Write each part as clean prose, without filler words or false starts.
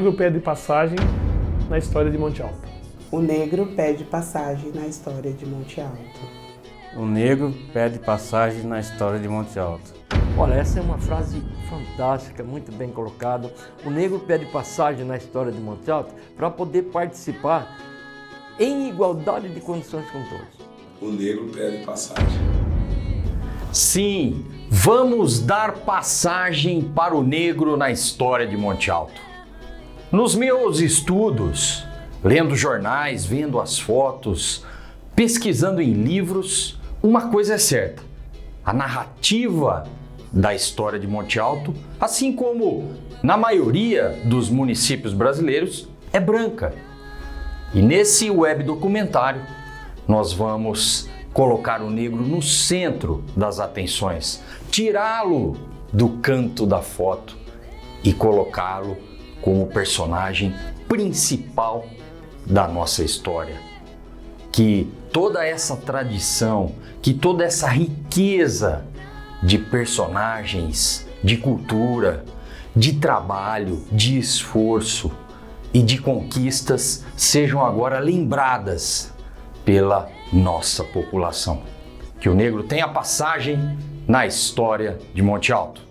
negro pede passagem na história de Monte Alto. O negro pede passagem na história de Monte Alto. O negro pede passagem na história de Monte Alto. Olha, essa é uma frase fantástica, muito bem colocada. O negro pede passagem na história de Monte Alto para poder participar em igualdade de condições com todos. O negro pede passagem. Sim, vamos dar passagem para o negro na história de Monte Alto. Nos meus estudos, lendo jornais, vendo as fotos, pesquisando em livros, uma coisa é certa: a narrativa da história de Monte Alto, assim como na maioria dos municípios brasileiros, é branca. E nesse web documentário, nós vamos colocar o negro no centro das atenções, tirá-lo do canto da foto e colocá-lo como personagem principal da nossa história. Que toda essa tradição, que toda essa riqueza de personagens, de cultura, de trabalho, de esforço e de conquistas sejam agora lembradas pela nossa população. Que o negro tenha passagem na história de Monte Alto.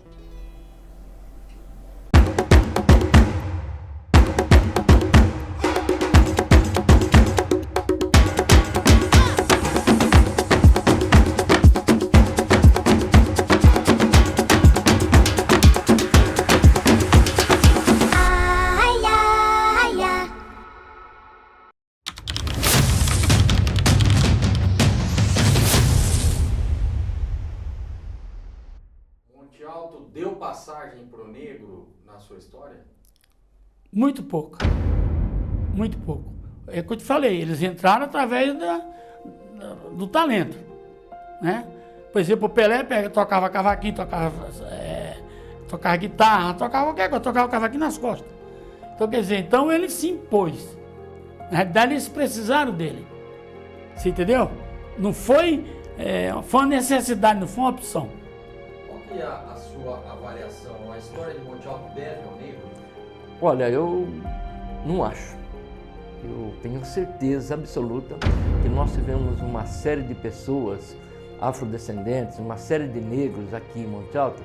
Monte Alto deu passagem para o negro na sua história? Muito pouco. Muito pouco. É o que eu te falei, eles entraram através do talento, né? Por exemplo, o Pelé tocava cavaquinho, tocava guitarra, tocava qualquer coisa, tocava cavaquinho nas costas. Então, quer dizer, então ele se impôs. Na realidade, eles precisaram dele. Você entendeu? Não foi, foi uma necessidade, não foi uma opção. Qual que é a sua avaliação? A história de Monte Alto deve ao negro? Olha, eu não acho. Eu tenho certeza absoluta que nós tivemos uma série de pessoas afrodescendentes, uma série de negros aqui em Monte Alto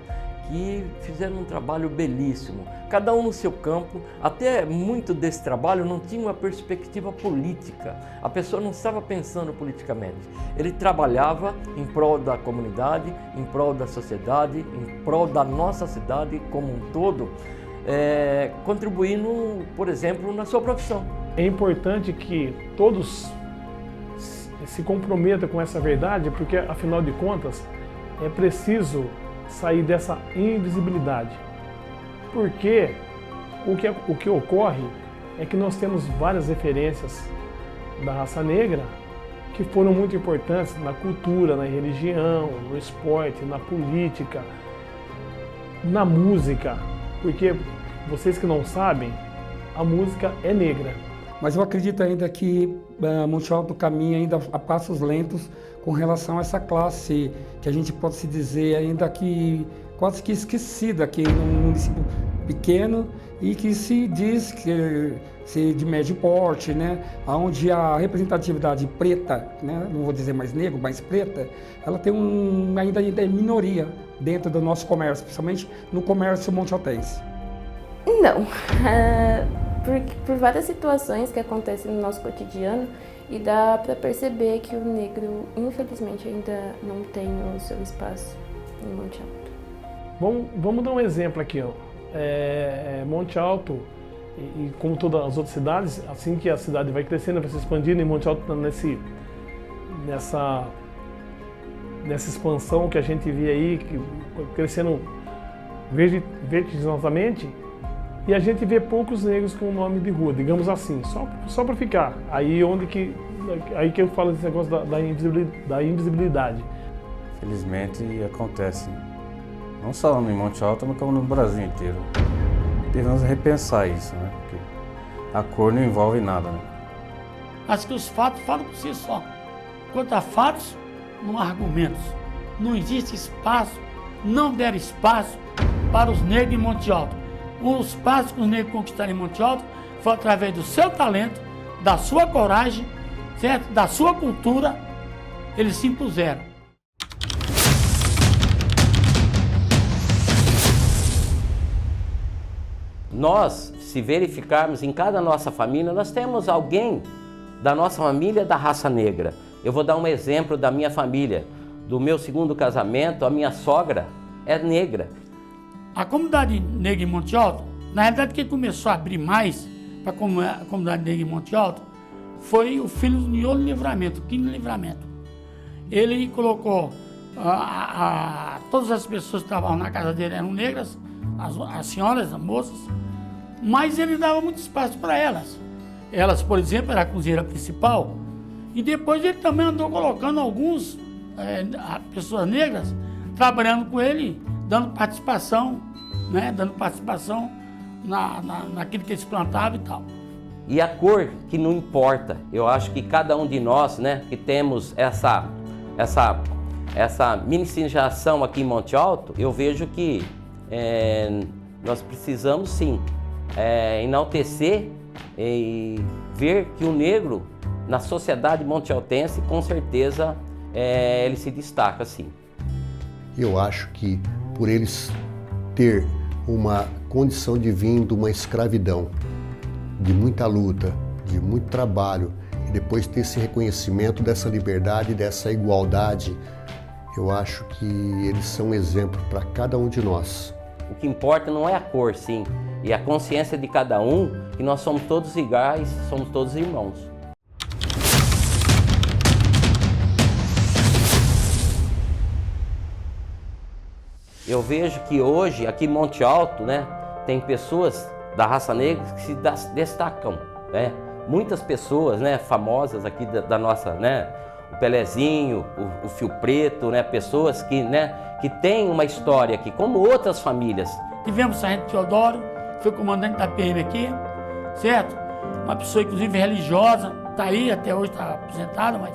que fizeram um trabalho belíssimo, cada um no seu campo. Até muito desse trabalho não tinha uma perspectiva política, a pessoa não estava pensando politicamente. Ele trabalhava em prol da comunidade, em prol da sociedade, em prol da nossa cidade como um todo, contribuindo, por exemplo, na sua profissão. É importante que todos se comprometam com essa verdade, porque, afinal de contas, é preciso sair dessa invisibilidade. Porque o que ocorre é que nós temos várias referências da raça negra que foram muito importantes na cultura, na religião, no esporte, na política, na música. Porque, vocês que não sabem, a música é negra. Mas eu acredito ainda que Monte Alto caminha ainda a passos lentos com relação a essa classe que a gente pode se dizer ainda que quase que esquecida aqui num município pequeno e que se diz que de médio porte, né, onde a representatividade preta, né, não vou dizer mais negro, mas preta, ela tem ainda é minoria dentro do nosso comércio, principalmente no comércio montealtense. Não. Por várias situações que acontecem no nosso cotidiano e dá para perceber que o negro, infelizmente, ainda não tem o seu espaço em Monte Alto. Vamos dar um exemplo aqui, ó. Monte Alto, e como todas as outras cidades, assim que a cidade vai crescendo, vai se expandindo, e Monte Alto está nessa expansão que a gente vê aí, crescendo vertiginosamente, e a gente vê poucos negros com o nome de rua, digamos assim, só para ficar. Aí que eu falo desse negócio da invisibilidade. Felizmente acontece, não só no Monte Alto, mas como no Brasil inteiro. Devemos repensar isso, né? Porque a cor não envolve nada, né? Acho que os fatos falam por si só. Quanto a fatos, não há argumentos. Não existe espaço, não deram espaço para os negros em Monte Alto. o espaço que os negros conquistaram em Monte Alto foi através do seu talento, da sua coragem, certo? Da sua cultura, eles se impuseram. Nós, se verificarmos em cada nossa família, nós temos alguém da nossa família da raça negra. Eu vou dar um exemplo da minha família. Do meu segundo casamento, a minha sogra é negra. A comunidade negra em Monte Alto, na realidade, quem começou a abrir mais para a comunidade negra em Monte Alto foi o filho do Niolo Livramento, Quino Livramento. Ele colocou todas as pessoas que estavam na casa dele eram negras, as senhoras, as moças, mas ele dava muito espaço para elas. Elas, por exemplo, era a cozinheira principal, e depois ele também andou colocando alguns pessoas negras trabalhando com ele, dando participação, né? Dando participação naquilo que eles plantavam e tal. E a cor que não importa, eu acho que cada um de nós, né, que temos essa miscigenação aqui em Monte Alto, eu vejo que nós precisamos sim enaltecer e ver que o negro na sociedade montealtense, com certeza, ele se destaca sim. Eu acho que por eles ter uma condição de vir de uma escravidão, de muita luta, de muito trabalho, e depois ter esse reconhecimento dessa liberdade, dessa igualdade, eu acho que eles são um exemplo para cada um de nós. O que importa não é a cor, sim, e a consciência de cada um, que nós somos todos iguais, somos todos irmãos. Eu vejo que hoje, aqui em Monte Alto, né, tem pessoas da raça negra que se destacam, né? Muitas pessoas, né, famosas aqui da nossa, né, o Pelezinho, o Fio Preto, né, pessoas que têm uma história aqui, como outras famílias. Tivemos o Sargento Teodoro, foi comandante da PM aqui, certo? Uma pessoa, inclusive, religiosa, está aí, até hoje está aposentado, mas...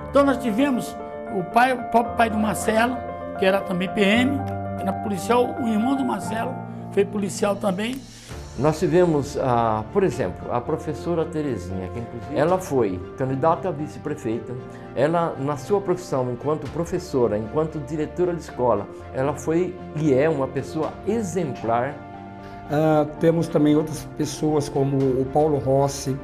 Então nós tivemos o próprio pai do Marcelo, que era também PM, que era policial, o irmão do Marcelo foi policial também. Nós tivemos, por exemplo, a professora Terezinha, que inclusive ela foi candidata a vice-prefeita. Ela, na sua profissão, enquanto professora, enquanto diretora de escola, ela foi e é uma pessoa exemplar. Temos também outras pessoas como o Paulo Rossi,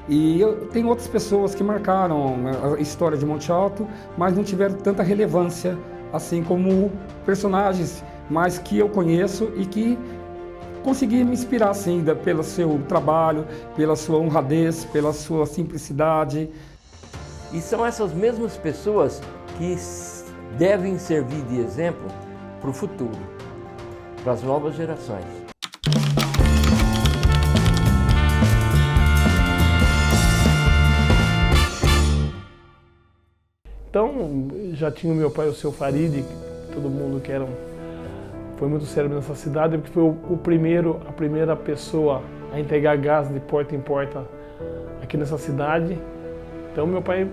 e tem outras pessoas que marcaram a história de Monte Alto, mas não tiveram tanta relevância, assim como personagens, mas que eu conheço e que consegui me inspirar assim, pelo seu trabalho, pela sua honradez, pela sua simplicidade. E são essas mesmas pessoas que devem servir de exemplo para o futuro, para as novas gerações. Então, já tinha o meu pai, o seu Farid, todo mundo que foi muito célebre nessa cidade, porque foi a primeira pessoa a entregar gás de porta em porta aqui nessa cidade. Então, meu pai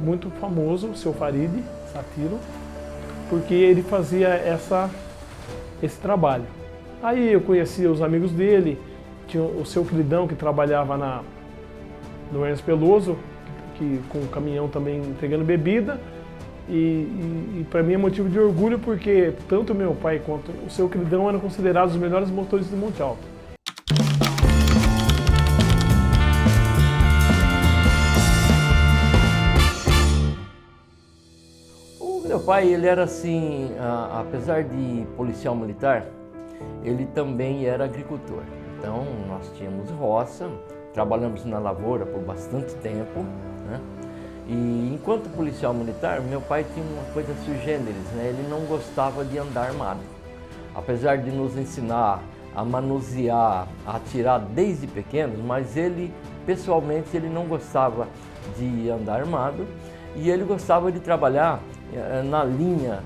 muito famoso, o seu Farid Satiro, porque ele fazia esse trabalho. Aí eu conhecia os amigos dele, tinha o seu Queridão, que trabalhava no Ernest Peloso, com o caminhão também entregando bebida, e para mim é motivo de orgulho porque tanto o meu pai quanto o seu Queridão eram considerados os melhores motores de Monte Alto. O meu pai, ele era assim, apesar de policial militar, ele também era agricultor. Então nós tínhamos roça, trabalhamos na lavoura por bastante tempo, né? E enquanto policial militar, meu pai tinha uma coisa sui generis, né? Ele não gostava de andar armado. Apesar de nos ensinar a manusear, a atirar desde pequenos, mas ele, pessoalmente, ele não gostava de andar armado e ele gostava de trabalhar na linha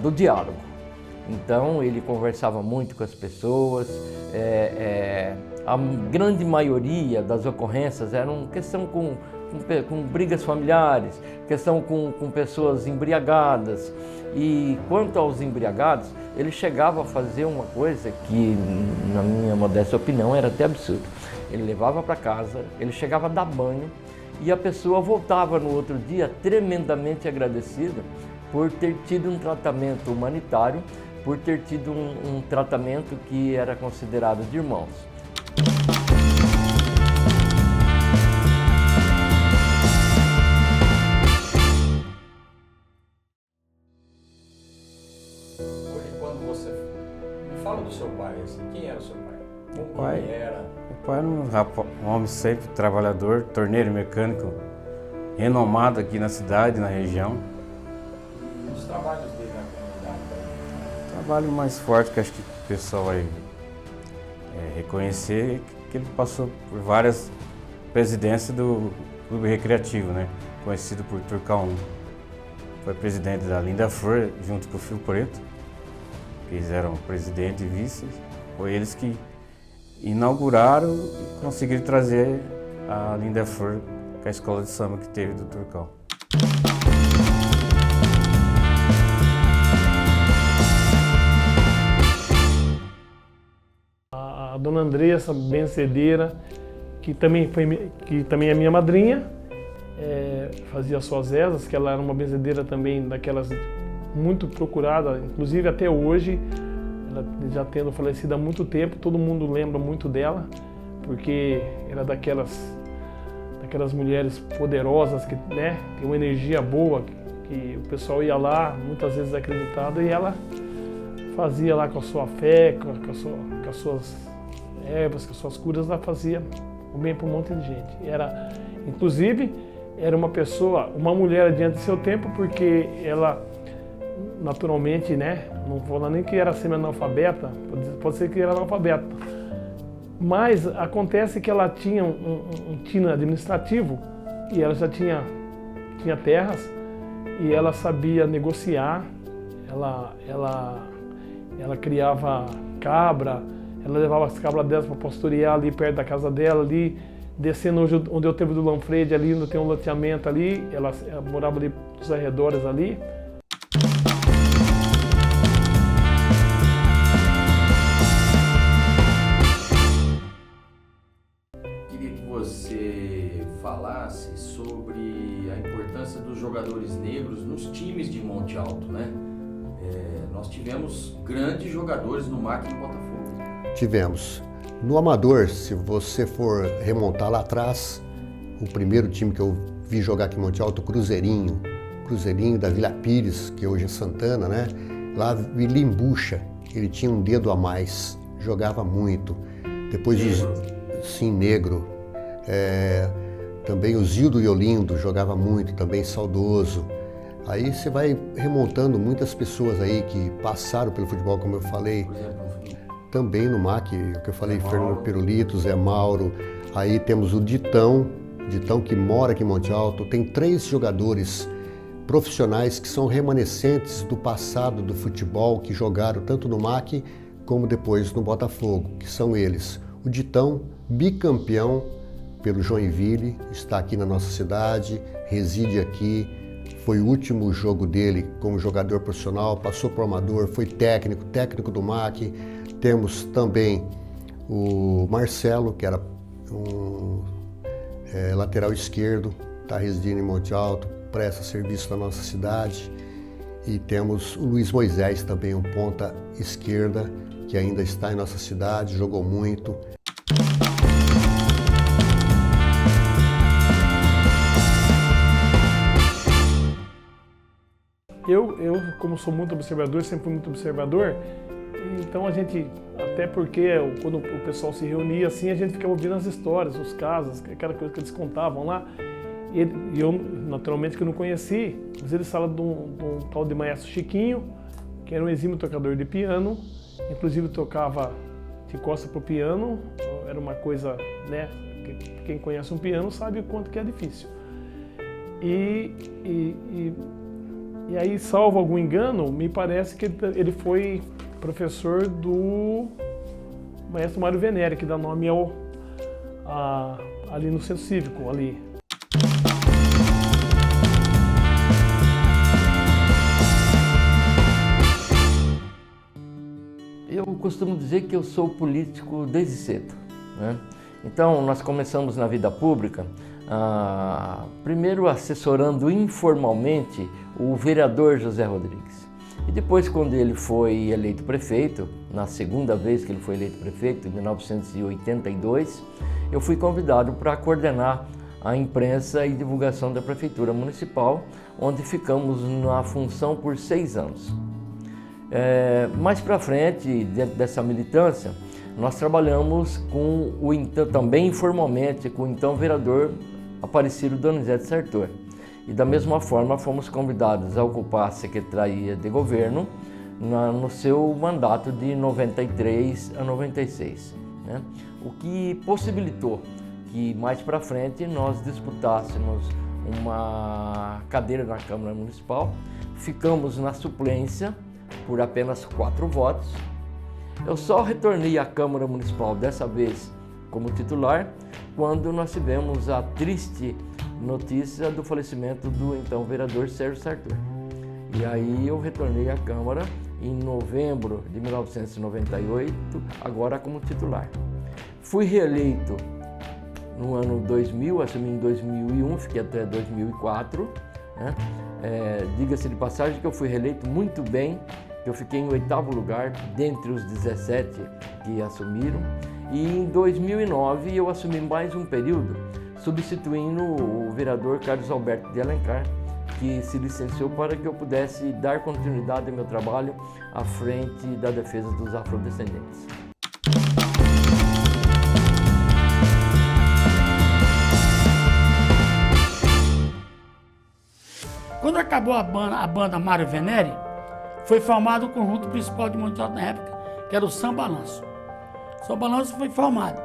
do diálogo. Então ele conversava muito com as pessoas, a grande maioria das ocorrências eram questão com com brigas familiares, questão com pessoas embriagadas. E quanto aos embriagados, ele chegava a fazer uma coisa que, na minha modesta opinião, era até absurdo. Ele levava para casa, ele chegava a dar banho e a pessoa voltava no outro dia tremendamente agradecida por ter tido um tratamento humanitário, por ter tido um tratamento que era considerado de irmãos. Quando você... Me fala do seu pai, assim, quem era o seu pai? Como pai ele era? Meu pai era um homem sempre trabalhador, torneiro mecânico, renomado aqui na cidade, na região. E os trabalhos dele na comunidade? O trabalho mais forte que acho que o pessoal vai reconhecer é que ele passou por várias presidências do Clube Recreativo, né? Conhecido por Turcal 1. Foi presidente da Linda Flor, junto com o Fio Preto, que eles eram presidente e vice. Foi eles que inauguraram e conseguiram trazer a Linda Flor com a escola de samba que teve do Turcal. A dona Andressa, benzedeira, que também é minha madrinha, fazia suas rezas, que ela era uma benzedeira também daquelas muito procurada, inclusive até hoje, ela já tendo falecido há muito tempo, todo mundo lembra muito dela, porque era daquelas mulheres poderosas que, né, tem uma energia boa, que o pessoal ia lá, muitas vezes acreditado, e ela fazia lá com a sua fé, com as suas ervas, com as suas curas, ela fazia o bem para um monte de gente. Inclusive, era uma pessoa, uma mulher adiante do seu tempo, porque ela, naturalmente, né, não vou falar nem que era semi-analfabeta, pode ser que era analfabeta, mas acontece que ela tinha um tino administrativo e ela já tinha terras e ela sabia negociar, ela criava cabra, ela levava as cabras delas para pastorear ali perto da casa dela, ali descendo onde eu teve do Lanfredi, ali onde tem um loteamento ali, ela morava ali nos arredores ali. Queria que você falasse sobre a importância dos jogadores negros nos times de Monte Alto, né? Nós tivemos grandes jogadores no MAC e no Botafogo. Tivemos. No Amador, se você for remontar lá atrás, o primeiro time que eu vi jogar aqui em Monte Alto, Cruzeirinho da Vila Pires, que hoje é Santana, né? Lá vi Limbucha, ele tinha um dedo a mais, jogava muito. Depois sim, negro. Também o Zildo Iolindo jogava muito, também saudoso. Aí você vai remontando muitas pessoas aí que passaram pelo futebol, como eu falei. Também no MAC, o que eu falei, Fernando Pirulito, Zé Mauro. Aí temos o Ditão que mora aqui em Monte Alto. Tem 3 jogadores profissionais que são remanescentes do passado do futebol, que jogaram tanto no MAC como depois no Botafogo, que são eles. O Ditão, bicampeão pelo Joinville, está aqui na nossa cidade, reside aqui. Foi o último jogo dele como jogador profissional, passou para o Amador, foi técnico do MAC. Temos também o Marcelo, que era um lateral esquerdo, está residindo em Monte Alto, presta serviço na nossa cidade. E temos o Luiz Moisés, também um ponta esquerda, que ainda está em nossa cidade, jogou muito. Eu, como sou muito observador, sempre fui muito observador, então a gente, até porque quando o pessoal se reunia assim, a gente ficava ouvindo as histórias, os casos, aquela coisa que eles contavam lá. E eu, naturalmente, que eu não conheci, mas eles falam de um tal de maestro Chiquinho, que era um exímio tocador de piano, inclusive tocava de costa pro piano, era uma coisa, né, quem conhece um piano sabe o quanto que é difícil. E aí, salvo algum engano, me parece que ele foi professor do maestro Mário Venere, que dá nome ali no Centro Cívico, ali. costumo dizer que eu sou político desde cedo, né? Então, nós começamos na vida pública, primeiro assessorando informalmente o vereador José Rodrigues. E depois, quando ele foi eleito prefeito, na segunda vez que ele foi eleito prefeito, em 1982, eu fui convidado para coordenar a imprensa e divulgação da Prefeitura Municipal, onde ficamos na função por 6 anos. Mais para frente, dentro dessa militância, nós trabalhamos com também informalmente com o então vereador Aparecido Donizete Sartor. E da mesma forma fomos convidados a ocupar a Secretaria de Governo no seu mandato de 93 a 96, né? O que possibilitou que mais para frente nós disputássemos uma cadeira na Câmara Municipal. Ficamos na suplência por apenas 4 votos. Eu só retornei à Câmara Municipal dessa vez como titular quando nós tivemos a triste notícia do falecimento do então vereador Sérgio Sartor. E aí eu retornei à Câmara em novembro de 1998, agora como titular. Fui reeleito no ano 2000, assumi em 2001, fiquei até 2004, né? Diga-se de passagem que eu fui reeleito muito bem, eu fiquei em 8º lugar dentre os 17 que assumiram. E em 2009 eu assumi mais um período, substituindo o vereador Carlos Alberto de Alencar, que se licenciou para que eu pudesse dar continuidade ao meu trabalho à frente da defesa dos afrodescendentes. Quando acabou a banda Mário Venere, foi formado o conjunto principal de Monte Alto na época, que era o São Balanço. O São Balanço foi formado.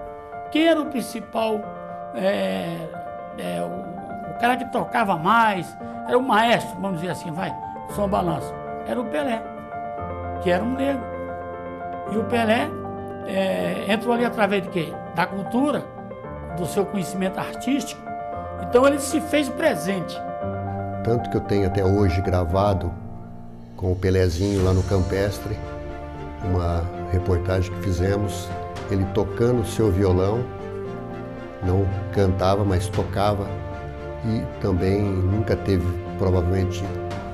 Quem era o principal, o cara que tocava mais, era o maestro, vamos dizer assim, o São Balanço, era o Pelé, que era um negro. E o Pelé entrou ali através de quê? Da cultura, do seu conhecimento artístico. Então ele se fez presente. Tanto que eu tenho até hoje gravado com o Pelézinho lá no Campestre, uma reportagem que fizemos, ele tocando o seu violão, não cantava, mas tocava, e também nunca teve, provavelmente,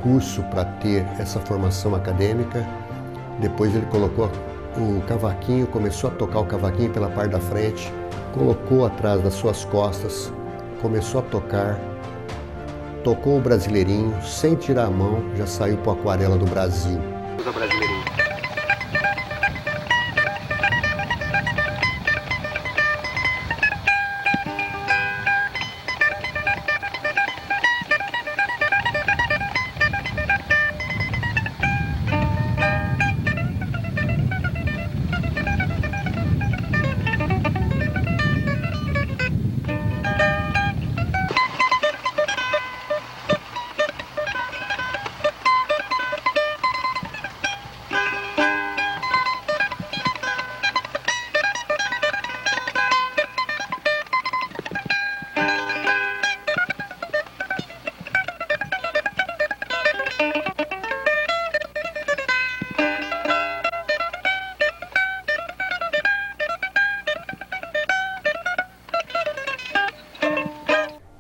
curso para ter essa formação acadêmica. Depois ele colocou o cavaquinho, começou a tocar o cavaquinho pela parte da frente, colocou atrás das suas costas, começou a tocar, tocou o Brasileirinho, sem tirar a mão, já saiu para a Aquarela do Brasil. Usa Brasileirinho.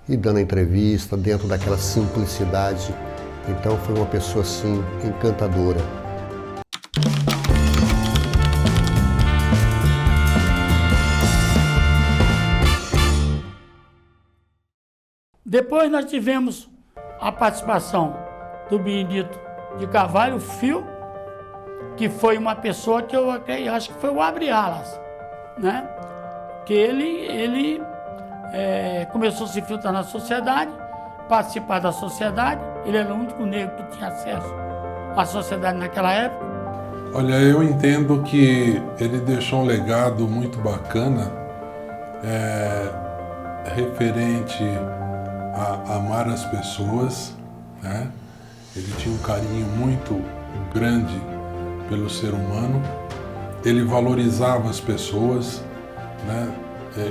E dando entrevista dentro daquela simplicidade. Então foi uma pessoa assim encantadora. Depois nós tivemos a participação do Benedito de Carvalho Filho, que foi uma pessoa que eu acho que foi o abre-alas, né? Que ele começou a se filtrar na sociedade, participar da sociedade. Ele era o único negro que tinha acesso à sociedade naquela época. Olha, eu entendo que ele deixou um legado muito bacana, referente a amar as pessoas, né? Ele tinha um carinho muito grande pelo ser humano, ele valorizava as pessoas, né?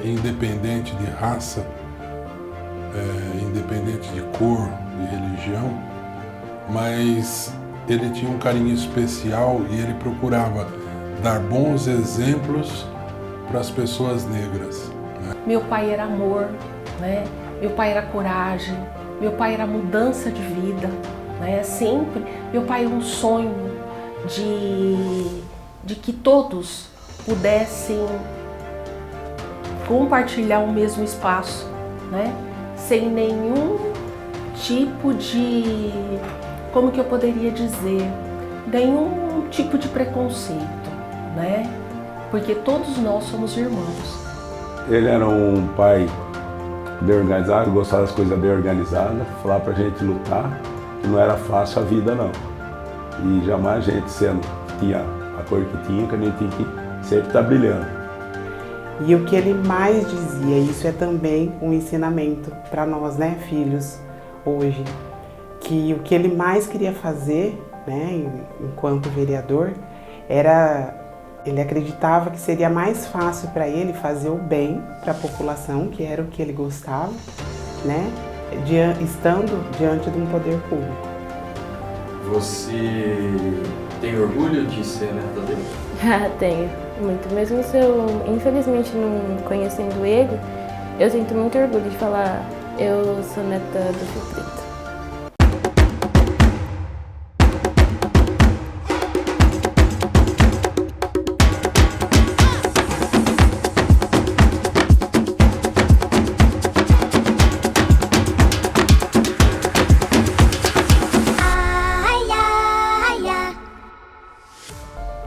Independente de raça, independente de cor, de religião, mas ele tinha um carinho especial e ele procurava dar bons exemplos para as pessoas negras. Né? Meu pai era amor, né? Meu pai era coragem, meu pai era mudança de vida, né? Sempre, meu pai era um sonho de que todos pudessem compartilhar o mesmo espaço, né? Sem nenhum tipo de, como que eu poderia dizer, nenhum tipo de preconceito, né? Porque todos nós somos irmãos. Ele era um pai bem organizado, gostava das coisas bem organizadas, falava pra gente lutar, que não era fácil a vida não. E jamais a gente tinha a cor que tinha, que a gente tinha que sempre estar brilhando. E o que ele mais dizia, isso é também um ensinamento para nós, né, filhos, hoje, que o que ele mais queria fazer, né, enquanto vereador, ele acreditava que seria mais fácil para ele fazer o bem para a população, que era o que ele gostava, né, estando diante de um poder público. Você tem orgulho de ser neta dele? Tenho, muito. Mesmo se eu, infelizmente, não conhecendo ele, eu sinto muito orgulho de falar, eu sou neta do Fio Preto.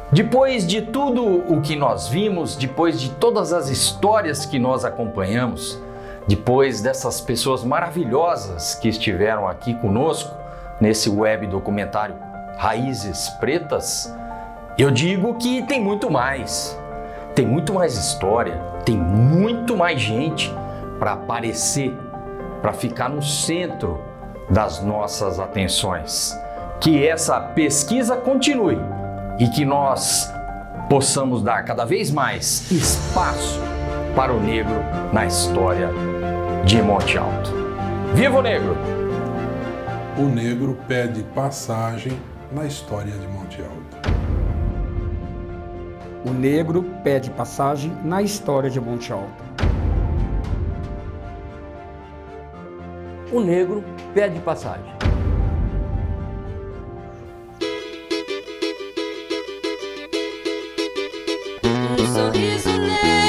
Depois de tudo o que nós vimos, depois de todas as histórias que nós acompanhamos, depois dessas pessoas maravilhosas que estiveram aqui conosco nesse web documentário Raízes Pretas, eu digo que tem muito mais. Tem muito mais história, tem muito mais gente para aparecer, para ficar no centro das nossas atenções. Que essa pesquisa continue e que nós possamos dar cada vez mais espaço para o negro na história de Monte Alto. Viva o negro! O negro pede passagem na história de Monte Alto. O negro pede passagem na história de Monte Alto. O negro pede passagem. Um sorriso negro.